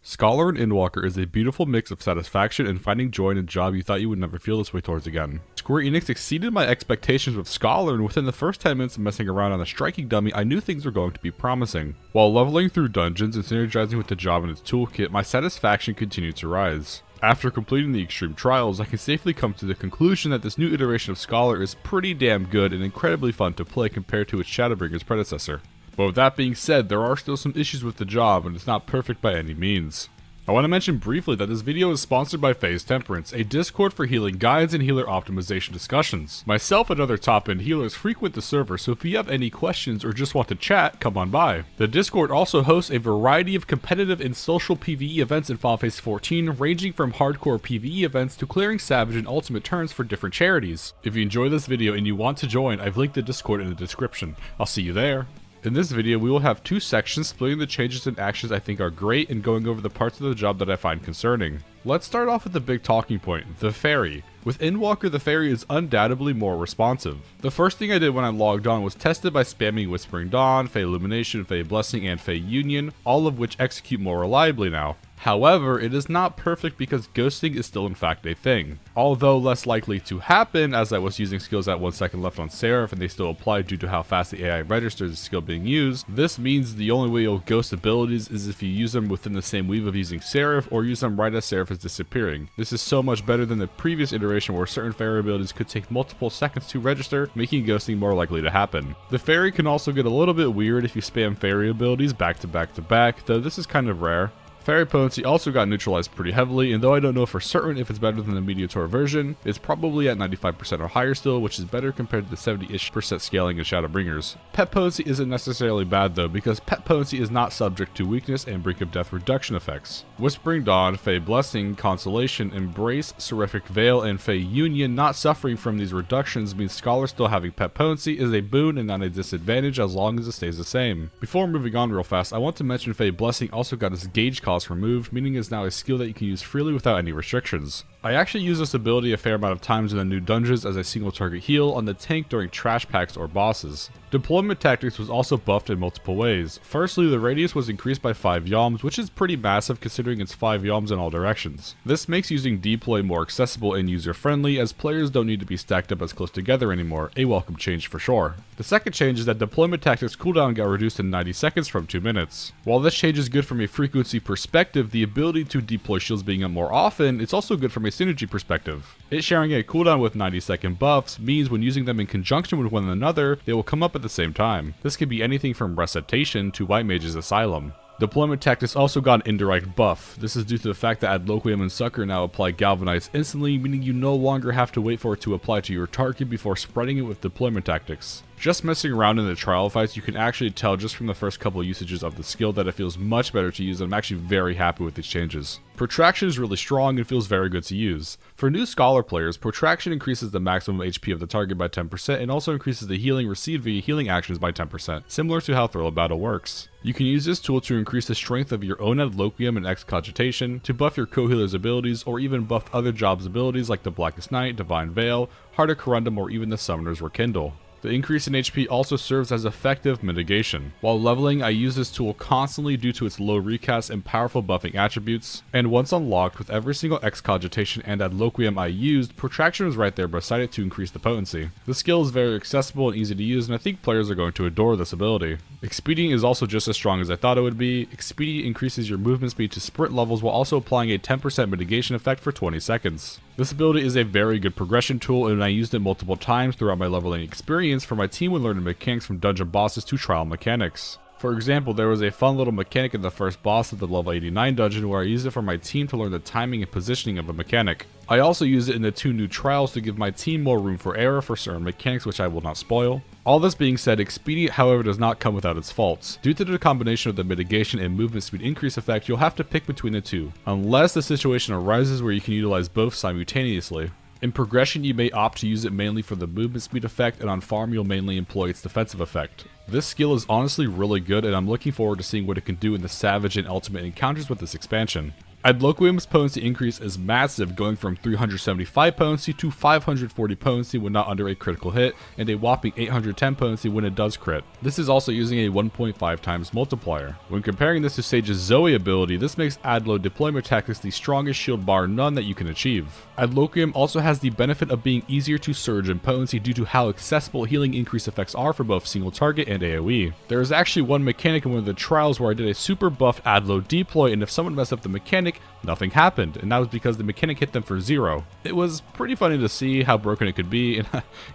Scholar in Endwalker is a beautiful mix of satisfaction and finding joy in a job you thought you would never feel this way towards again. Square Enix exceeded my expectations with Scholar, and within the first 10 minutes of messing around on a striking dummy, I knew things were going to be promising. While leveling through dungeons and synergizing with the job and its toolkit, my satisfaction continued to rise. After completing the extreme trials, I can safely come to the conclusion that this new iteration of Scholar is pretty damn good and incredibly fun to play compared to its Shadowbringer's predecessor. But with that being said, there are still some issues with the job and it's not perfect by any means. I want to mention briefly that this video is sponsored by Temperance, a Discord for healing guides and healer optimization discussions. Myself and other top-end healers frequent the server, so if you have any questions or just want to chat, come on by. The Discord also hosts a variety of competitive and social PvE events in Final Fantasy XIV, ranging from hardcore PvE events to clearing Savage and Ultimate turns for different charities. If you enjoy this video and you want to join, I've linked the Discord in the description. I'll see you there. In this video, we will have two sections splitting the changes and actions I think are great and going over the parts of the job that I find concerning. Let's start off with the big talking point, the Fairy. With Endwalker, the Fairy is undoubtedly more responsive. The first thing I did when I logged on was test it by spamming Whispering Dawn, Fey Illumination, Fey Blessing, and Fey Union, all of which execute more reliably now. However, it is not perfect because ghosting is still in fact a thing. Although less likely to happen, as I was using skills at 1 second left on Seraph and they still apply due to how fast the AI registers the skill being used, this means the only way you'll ghost abilities is if you use them within the same weave of using Seraph or use them right as Seraph is disappearing. This is so much better than the previous iteration where certain Fairy abilities could take multiple seconds to register, making ghosting more likely to happen. The Fairy can also get a little bit weird if you spam Fairy abilities back to back to back, though this is kind of rare. Fairy potency also got neutralized pretty heavily, and though I don't know for certain if it's better than the Mediator version, it's probably at 95% or higher still, which is better compared to the 70-ish% scaling in Shadowbringers. Pet potency isn't necessarily bad though, because pet potency is not subject to weakness and brink of death reduction effects. Whispering Dawn, Fey Blessing, Consolation, Embrace, Seraphic Veil, and Fey Union not suffering from these reductions means Scholar still having pet potency is a boon and not a disadvantage as long as it stays the same. Before moving on real fast, I want to mention Fey Blessing also got its gauge cost removed, meaning it's now a skill that you can use freely without any restrictions. I actually use this ability a fair amount of times in the new dungeons as a single target heal on the tank during trash packs or bosses. Deployment tactics was also buffed in multiple ways. Firstly, the radius was increased by 5 yalms, which is pretty massive considering it's 5 yalms in all directions. This makes using deploy more accessible and user friendly as players don't need to be stacked up as close together anymore, a welcome change for sure. The second change is that deployment tactics cooldown got reduced to 90 seconds from 2 minutes. While this change is good from a frequency perspective, the ability to deploy shields being up more often, it's also good from a synergy perspective. It sharing a cooldown with 90-second buffs means when using them in conjunction with one another, they will come up at the same time. This could be anything from Recitation to White Mage's Asylum. Deployment tactics also got an indirect buff. This is due to the fact that Adloquium and Succor now apply Galvanize instantly, meaning you no longer have to wait for it to apply to your target before spreading it with deployment tactics. Just messing around in the trial fights, you can actually tell just from the first couple usages of the skill that it feels much better to use, and I'm actually very happy with these changes. Protraction is really strong and feels very good to use. For new Scholar players, Protraction increases the maximum HP of the target by 10% and also increases the healing received via healing actions by 10%, similar to how Thrill of Battle works. You can use this tool to increase the strength of your own Adloquium and Excogitation, to buff your co-healer's abilities, or even buff other jobs' abilities like the Blackest Night, Divine Veil, Heart of Corundum, or even the Summoner's Rekindle. The increase in HP also serves as effective mitigation. While leveling, I use this tool constantly due to its low recast and powerful buffing attributes, and once unlocked with every single Excogitation and Adloquium I used, Protraction was right there beside it to increase the potency. The skill is very accessible and easy to use, and I think players are going to adore this ability. Expedient is also just as strong as I thought it would be. Expedient increases your movement speed to sprint levels while also applying a 10% mitigation effect for 20 seconds. This ability is a very good progression tool, and I used it multiple times throughout my leveling experience for my team when learning mechanics from dungeon bosses to trial mechanics. For example, there was a fun little mechanic in the first boss of the level 89 dungeon where I used it for my team to learn the timing and positioning of a mechanic. I also used it in the 2 new trials to give my team more room for error for certain mechanics, which I will not spoil. All this being said, Expedient however does not come without its faults. Due to the combination of the mitigation and movement speed increase effect, you'll have to pick between the two, unless the situation arises where you can utilize both simultaneously. In progression, you may opt to use it mainly for the movement speed effect, and on farm you'll mainly employ its defensive effect. This skill is honestly really good, and I'm looking forward to seeing what it can do in the Savage and Ultimate encounters with this expansion. Adloquium's potency increase is massive, going from 375 potency to 540 potency when not under a critical hit, and a whopping 810 potency when it does crit. This is also using a 1.5 times multiplier. When comparing this to Sage's Zoe ability, this makes Adlo deployment tactics the strongest shield bar none that you can achieve. Adloquium also has the benefit of being easier to surge in potency due to how accessible healing increase effects are for both single target and AoE. There is actually one mechanic in one of the trials where I did a super buff Adlo deploy, and if someone messed up the mechanic, nothing happened, and that was because the mechanic hit them for 0. It was pretty funny to see how broken it could be, and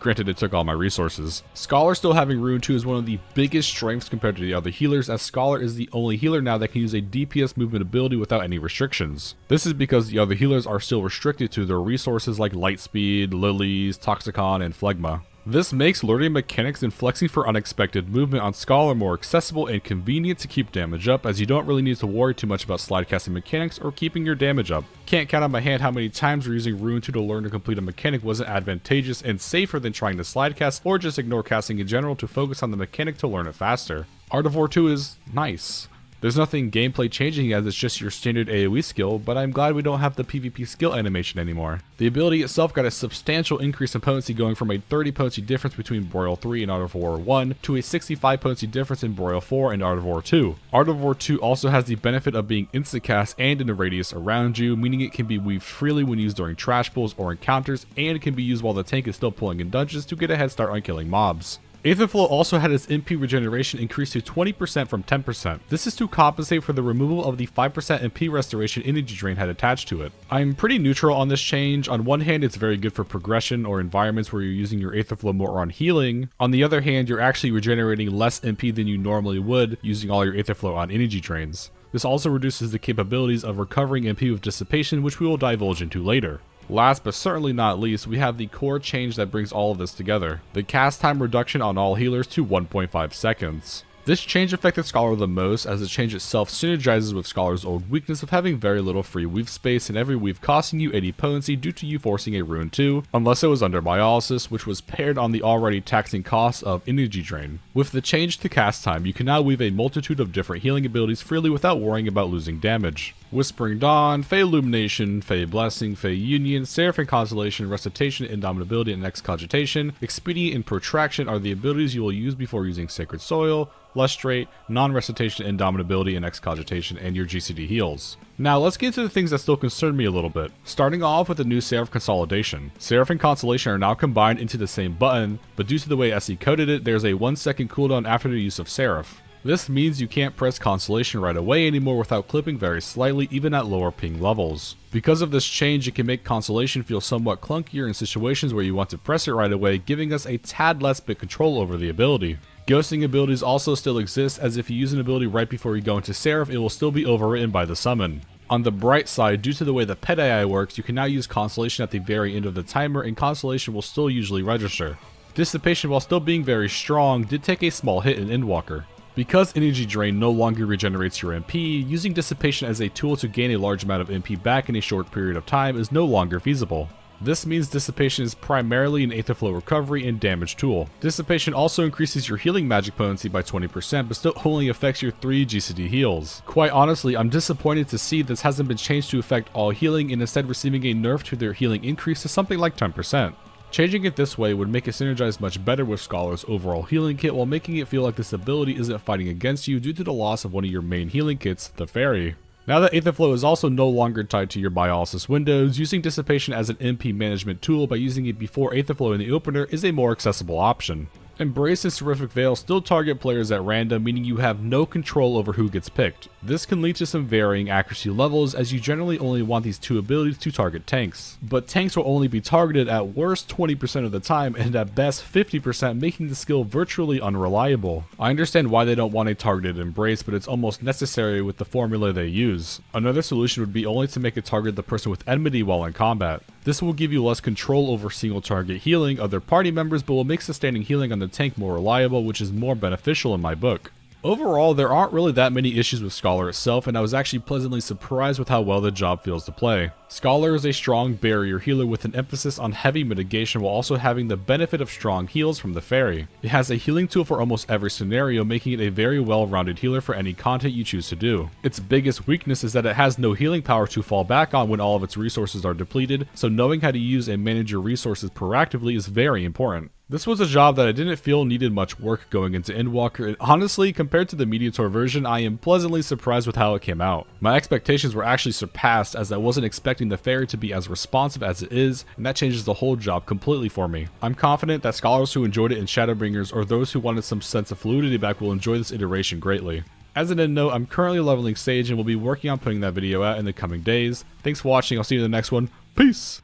granted it took all my resources. Scholar still having Rune 2 is one of the biggest strengths compared to the other healers, as Scholar is the only healer now that can use a DPS movement ability without any restrictions. This is because the other healers are still restricted to their resources like Lightspeed, Lilies, Toxicon, and Phlegma. This makes learning mechanics and flexing for unexpected movement on Scholar more accessible and convenient to keep damage up, as you don't really need to worry too much about slide casting mechanics or keeping your damage up. Can't count on my hand how many times using Rune 2 to learn to complete a mechanic wasn't advantageous and safer than trying to slide cast or just ignore casting in general to focus on the mechanic to learn it faster. Art of War 2 is nice. There's nothing gameplay changing as it's just your standard AoE skill, but I'm glad we don't have the PvP skill animation anymore. The ability itself got a substantial increase in potency, going from a 30 potency difference between Broil 3 and Art of War 1 to a 65 potency difference in Broil 4 and Art of War 2. Art of War 2 also has the benefit of being instacast and in a radius around you, meaning it can be weaved freely when used during trash pulls or encounters, and it can be used while the tank is still pulling in dungeons to get a head start on killing mobs. Aetherflow also had its MP regeneration increased to 20% from 10%. This is to compensate for the removal of the 5% MP restoration energy drain had attached to it. I'm pretty neutral on this change. On one hand, it's very good for progression or environments where you're using your Aetherflow more on healing. On the other hand, you're actually regenerating less MP than you normally would using all your Aetherflow on energy drains. This also reduces the capabilities of recovering MP with Dissipation, which we will divulge into later. Last but certainly not least, we have the core change that brings all of this together. The cast time reduction on all healers to 1.5 seconds. This change affected Scholar the most, as the change itself synergizes with Scholar's old weakness of having very little free weave space and every weave costing you 80 potency due to you forcing a Rune 2, unless it was under Biolysis, which was paired on the already taxing cost of energy drain. With the change to cast time, you can now weave a multitude of different healing abilities freely without worrying about losing damage. Whispering Dawn, Fey Illumination, Fey Blessing, Fey Union, Seraphic Constellation, Recitation, Indomitability, and Excogitation, Expedient, and Protraction are the abilities you will use before using Sacred Soil, Lustrate, Non-Recitation, Indomitability, and Excogitation, and your GCD heals. Now let's get into the things that still concern me a little bit. Starting off with the new Seraph Consolidation. Seraph and Constellation are now combined into the same button, but due to the way SE coded it, there's a 1 second cooldown after the use of Seraph. This means you can't press Constellation right away anymore without clipping very slightly, even at lower ping levels. Because of this change, it can make Constellation feel somewhat clunkier in situations where you want to press it right away, giving us a tad less bit control over the ability. Ghosting abilities also still exist, as if you use an ability right before you go into Seraph, it will still be overwritten by the summon. On the bright side, due to the way the pet AI works, you can now use Constellation at the very end of the timer, and Constellation will still usually register. Dissipation, while still being very strong, did take a small hit in Endwalker. Because Energy Drain no longer regenerates your MP, using Dissipation as a tool to gain a large amount of MP back in a short period of time is no longer feasible. This means Dissipation is primarily an Aetherflow recovery and damage tool. Dissipation also increases your healing magic potency by 20%, but still only affects your 3 GCD heals. Quite honestly, I'm disappointed to see this hasn't been changed to affect all healing and instead receiving a nerf to their healing increase to something like 10%. Changing it this way would make it synergize much better with Scholar's overall healing kit, while making it feel like this ability isn't fighting against you due to the loss of one of your main healing kits, the Fairy. Now that Aetherflow is also no longer tied to your Biolysis windows, using Dissipation as an MP management tool by using it before Aetherflow in the opener is a more accessible option. Embrace and Seraphic Veil still target players at random, meaning you have no control over who gets picked. This can lead to some varying accuracy levels, as you generally only want these two abilities to target tanks. But tanks will only be targeted at worst 20% of the time, and at best 50%, making the skill virtually unreliable. I understand why they don't want a targeted Embrace, but it's almost necessary with the formula they use. Another solution would be only to make it target the person with enmity while in combat. This will give you less control over single target healing other party members, but will make sustaining healing on the tank more reliable, which is more beneficial in my book. Overall, there aren't really that many issues with Scholar itself, and I was actually pleasantly surprised with how well the job feels to play. Scholar is a strong barrier healer with an emphasis on heavy mitigation while also having the benefit of strong heals from the fairy. It has a healing tool for almost every scenario, making it a very well-rounded healer for any content you choose to do. Its biggest weakness is that it has no healing power to fall back on when all of its resources are depleted, so knowing how to use and manage your resources proactively is very important. This was a job that I didn't feel needed much work going into Endwalker, and honestly, compared to the Mediator version, I am pleasantly surprised with how it came out. My expectations were actually surpassed, as I wasn't expecting the fairy to be as responsive as it is, and that changes the whole job completely for me. I'm confident that scholars who enjoyed it in Shadowbringers or those who wanted some sense of fluidity back will enjoy this iteration greatly. As an end note, I'm currently leveling Sage and will be working on putting that video out in the coming days. Thanks for watching, I'll see you in the next one. Peace!